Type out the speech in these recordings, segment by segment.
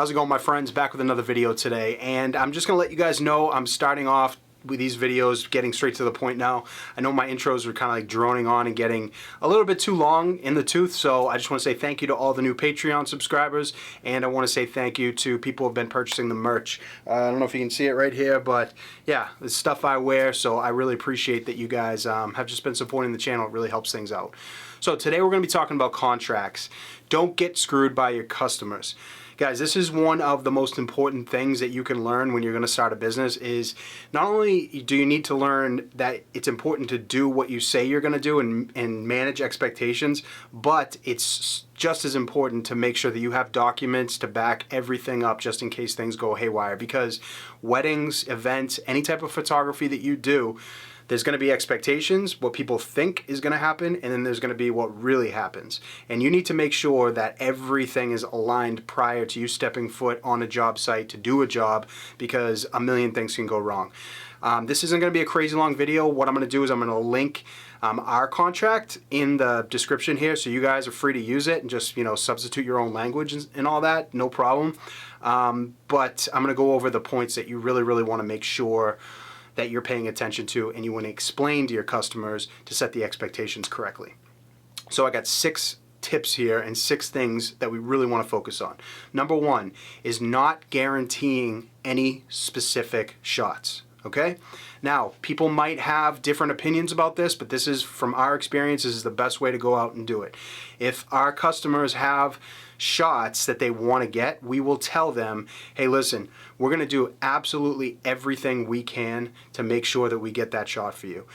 How's it going, my friends? Back with another video today, and I'm just gonna let you guys know I'm starting off with these videos getting straight to the point now. I know my intros were kind of like droning on and getting a little bit too long in the tooth, so I just want to say thank you to all the new Patreon subscribers, and I want to say thank you to people who have been purchasing the merch. I don't know if you can see it right here, but yeah, it's stuff I wear, so I really appreciate that you guys have just been supporting the channel. It really helps things out. So today we're going to be talking about contracts. Don't get screwed by your customers. Guys, this is one of the most important things that you can learn when you're going to start a business. Is not only do you need to learn that it's important to do what you say you're going to do and manage expectations, but it's just as important to make sure that you have documents to back everything up just in case things go haywire. Because weddings, events, any type of photography that you do, there's going to be expectations, what people think is going to happen, and then there's going to be what really happens. And you need to make sure that everything is aligned prior to you stepping foot on a job site to do a job, because a million things can go wrong. This isn't going to be a crazy long video. What I'm going to do is I'm going to link our contract in the description here, so you guys are free to use it and just, you know, substitute your own language and all that, no problem. But I'm going to go over the points that you really want to make sure that you're paying attention to, and you want to explain to your customers to set the expectations correctly. So I got 6 tips here and 6 things that we really want to focus on. Number 1 is not guaranteeing any specific shots. Okay? Now, people might have different opinions about this, but this is, from our experience, this is the best way to go out and do it. If our customers have shots that they want to get, we will tell them, hey, listen, we're going to do absolutely everything we can to make sure that we get that shot for you.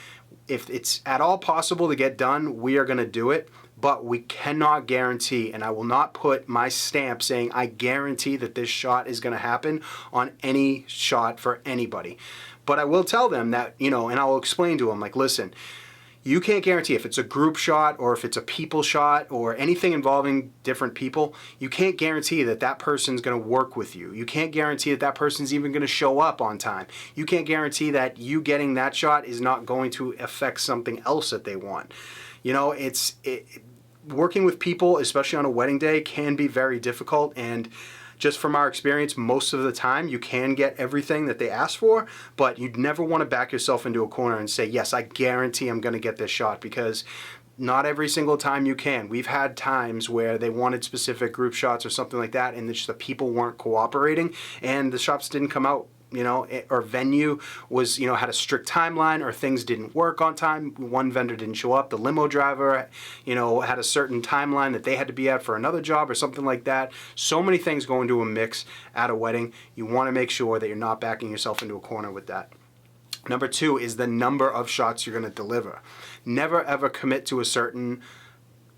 If it's at all possible to get done, we are going to do it, but we cannot guarantee, and I will not put my stamp saying I guarantee that this shot is going to happen on any shot for anybody. But I will tell them that, you know, and I will explain to them, like, listen, you can't guarantee if it's a group shot or if it's a people shot or anything involving different people, you can't guarantee that that person's going to work with you. You can't guarantee that that person's even going to show up on time. You can't guarantee that you getting that shot is not going to affect something else that they want. You know, working with people, especially on a wedding day, can be very difficult, and just from our experience, most of the time you can get everything that they ask for, but you'd never want to back yourself into a corner and say, yes, I guarantee I'm going to get this shot, because not every single time you can. We've had times where they wanted specific group shots or something like that, and just the people weren't cooperating, and the shots didn't come out. You know, or venue was, you know, had a strict timeline, or things didn't work on time. One vendor didn't show up. The limo driver, you know, had a certain timeline that they had to be at for another job or something like that. So many things go into a mix at a wedding. You want to make sure that you're not backing yourself into a corner with that. Number 2 is the number of shots you're going to deliver. Never ever commit to a certain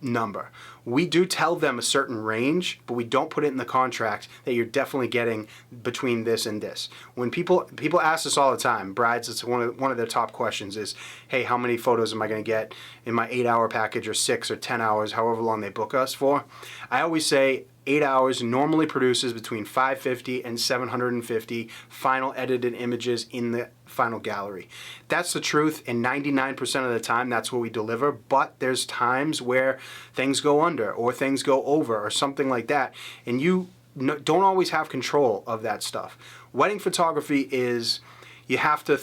number. We do tell them a certain range, but we don't put it in the contract that you're definitely getting between this and this. When people ask us all the time, brides, it's one of their top questions is, hey, how many photos am I going to get in my 8-hour package, or 6 or 10 hours, however long they book us for? I always say 8 hours normally produces between 550 and 750 final edited images in the final gallery. That's the truth, and 99% of the time that's what we deliver, but there's times where things go under or things go over or something like that, and you don't always have control of that stuff. Wedding photography is, you have to,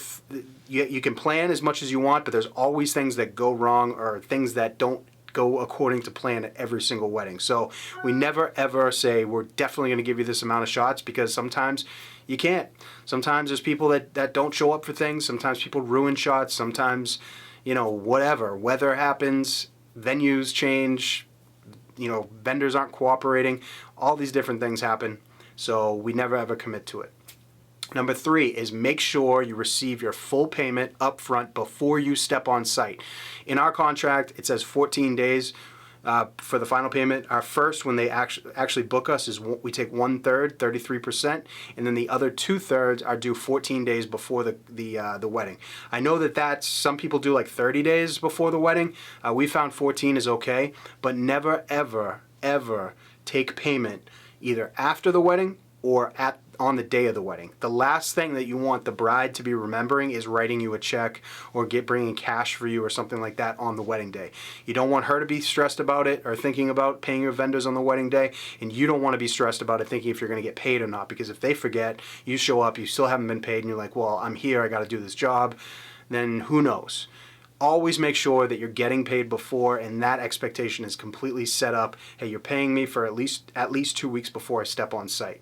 you can plan as much as you want, but there's always things that go wrong or things that don't go according to plan at every single wedding. So we never ever say we're definitely going to give you this amount of shots, because sometimes you can't. Sometimes there's people that don't show up for things. Sometimes people ruin shots. Sometimes, you know, whatever. Weather happens, venues change, you know, vendors aren't cooperating. All these different things happen. So we never ever commit to it. Number 3 is make sure you receive your full payment up front before you step on site. In our contract, it says 14 days for the final payment. Our first, when they actually book us, is we take 1/3, 33%, and then the other 2/3 are due 14 days before the wedding. I know that some people do like 30 days before the wedding. We found 14 is okay, but never ever take payment either after the wedding or on the day of the wedding. The last thing that you want the bride to be remembering is writing you a check or bringing cash for you or something like that on the wedding day. You don't want her to be stressed about it or thinking about paying your vendors on the wedding day, and you don't want to be stressed about it thinking if you're going to get paid or not, because if they forget, you show up, you still haven't been paid, and you're like, well, I'm here, I got to do this job, then who knows? Always make sure that you're getting paid before, and that expectation is completely set up. Hey, you're paying me for at least 2 weeks before I step on site.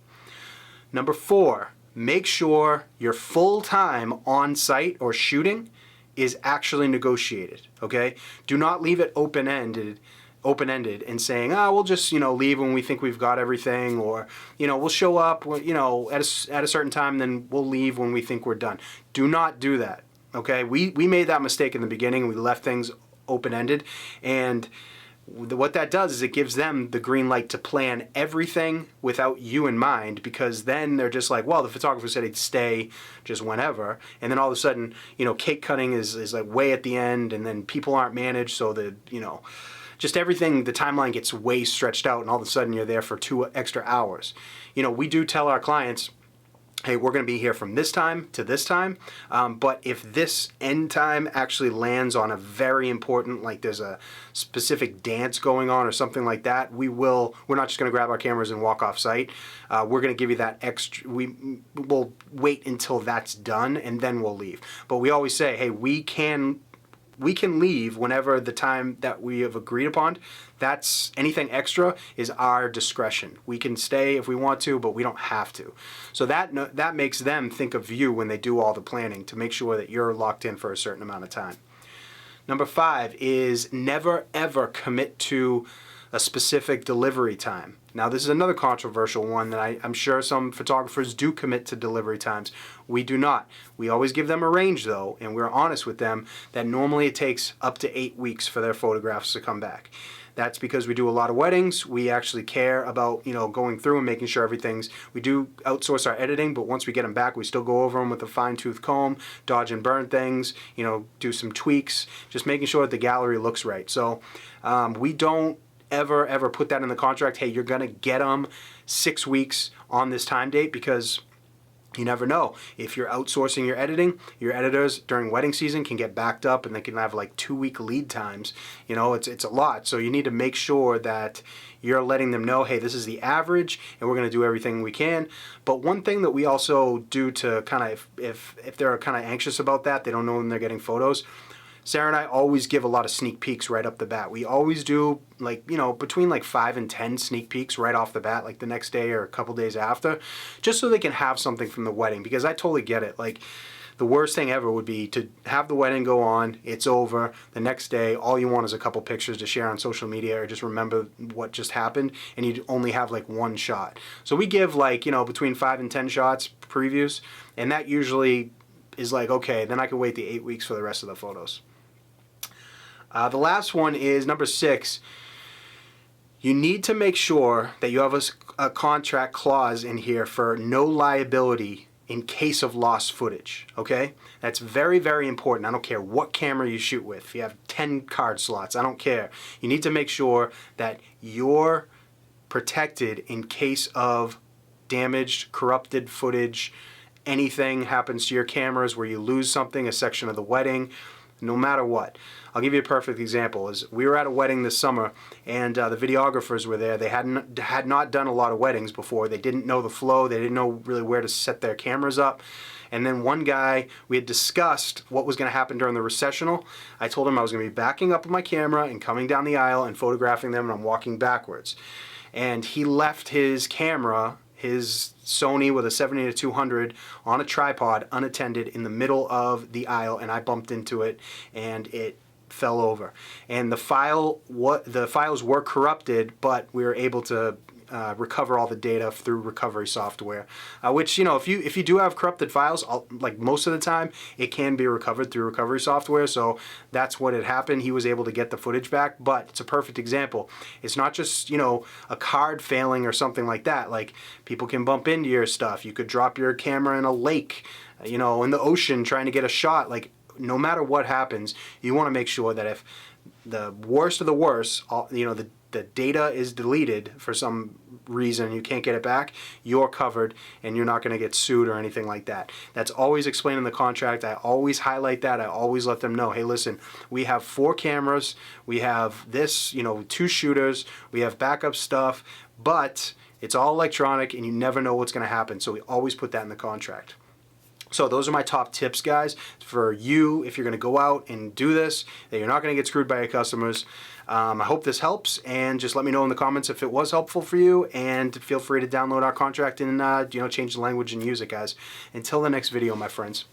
Number 4, make sure your full time on site or shooting is actually negotiated, okay? Do not leave it open-ended and saying, we'll just, leave when we think we've got everything, or, we'll show up, at a certain time, then we'll leave when we think we're done. Do not do that. Okay, we made that mistake in the beginning. We left things open-ended, and what that does is it gives them the green light to plan everything without you in mind, because then they're just like, well, the photographer said he'd stay just whenever, and then all of a sudden, cake cutting is like way at the end, and then people aren't managed, so just everything, the timeline gets way stretched out, and all of a sudden you're there for 2 extra hours. We do tell our clients, hey, we're going to be here from this time to this time, but if this end time actually lands on a very important, like there's a specific dance going on or something like that, we're not just going to grab our cameras and walk off site. We're going to give you that extra, we'll wait until that's done, and then we'll leave. But we always say, hey, we can leave whenever the time that we have agreed upon. That's anything extra is our discretion. We can stay if we want to, but we don't have to. So that makes them think of you when they do all the planning to make sure that you're locked in for a certain amount of time. Number 5 is never ever commit to a specific delivery time. Now, this is another controversial one that I'm sure some photographers do commit to delivery times. We do not. We always give them a range, though, and we're honest with them that normally it takes up to 8 weeks for their photographs to come back. That's because we do a lot of weddings. We actually care about, going through and making sure we do outsource our editing, but once we get them back, we still go over them with a fine-tooth comb, dodge and burn things, do some tweaks, just making sure that the gallery looks right. So we don't ever put that in the contract, hey, you're going to get them 6 weeks on this time date, because you never know. If you're outsourcing your editing, your editors during wedding season can get backed up and they can have like 2-week lead times. It's a lot. So you need to make sure that you're letting them know, hey, this is the average and we're going to do everything we can. But one thing that we also do to kind of, if they're kind of anxious about that, they don't know when they're getting photos, Sarah and I always give a lot of sneak peeks right up the bat. We always do between like 5 and 10 sneak peeks right off the bat, like the next day or a couple days after, just so they can have something from the wedding, because I totally get it. Like, the worst thing ever would be to have the wedding go on, it's over, the next day, all you want is a couple pictures to share on social media or just remember what just happened, and you only have like one shot. So we give between 5 and 10 shots previews, and that usually is like, okay, then I can wait the 8 weeks for the rest of the photos. The last one is number 6. You need to make sure that you have a contract clause in here for no liability in case of lost footage, okay? That's very, very important. I don't care what camera you shoot with. If you have 10 card slots, I don't care. You need to make sure that you're protected in case of damaged, corrupted footage, anything happens to your cameras where you lose something, a section of the wedding, no matter what. I'll give you a perfect example. Is we were at a wedding this summer, and the videographers were there. They had not done a lot of weddings before. They didn't know the flow. They didn't know really where to set their cameras up. And then one guy, we had discussed what was going to happen during the recessional. I told him I was going to be backing up with my camera and coming down the aisle and photographing them, and I'm walking backwards. And he left his camera, his Sony with a 70-200 on a tripod, unattended, in the middle of the aisle, and I bumped into it, and it fell over. And the files were corrupted, but we were able to recover all the data through recovery software, which, if you do have corrupted files, like most of the time, it can be recovered through recovery software. So that's what had happened. He was able to get the footage back, but it's a perfect example. It's not just, a card failing or something like that. Like, people can bump into your stuff. You could drop your camera in a lake, in the ocean trying to get a shot. Like, no matter what happens, you want to make sure that if the worst of the worst, the data is deleted for some reason, you can't get it back, you're covered and you're not going to get sued or anything like that. That's always explained in the contract. I always highlight that. I always let them know, hey, listen, we have 4 cameras, we have this, 2 shooters, we have backup stuff, but it's all electronic and you never know what's going to happen. So we always put that in the contract. So those are my top tips, guys, for you if you're going to go out and do this, that you're not going to get screwed by your customers. I hope this helps, and just let me know in the comments if it was helpful for you, and feel free to download our contract and change the language and use it, guys. Until the next video, my friends.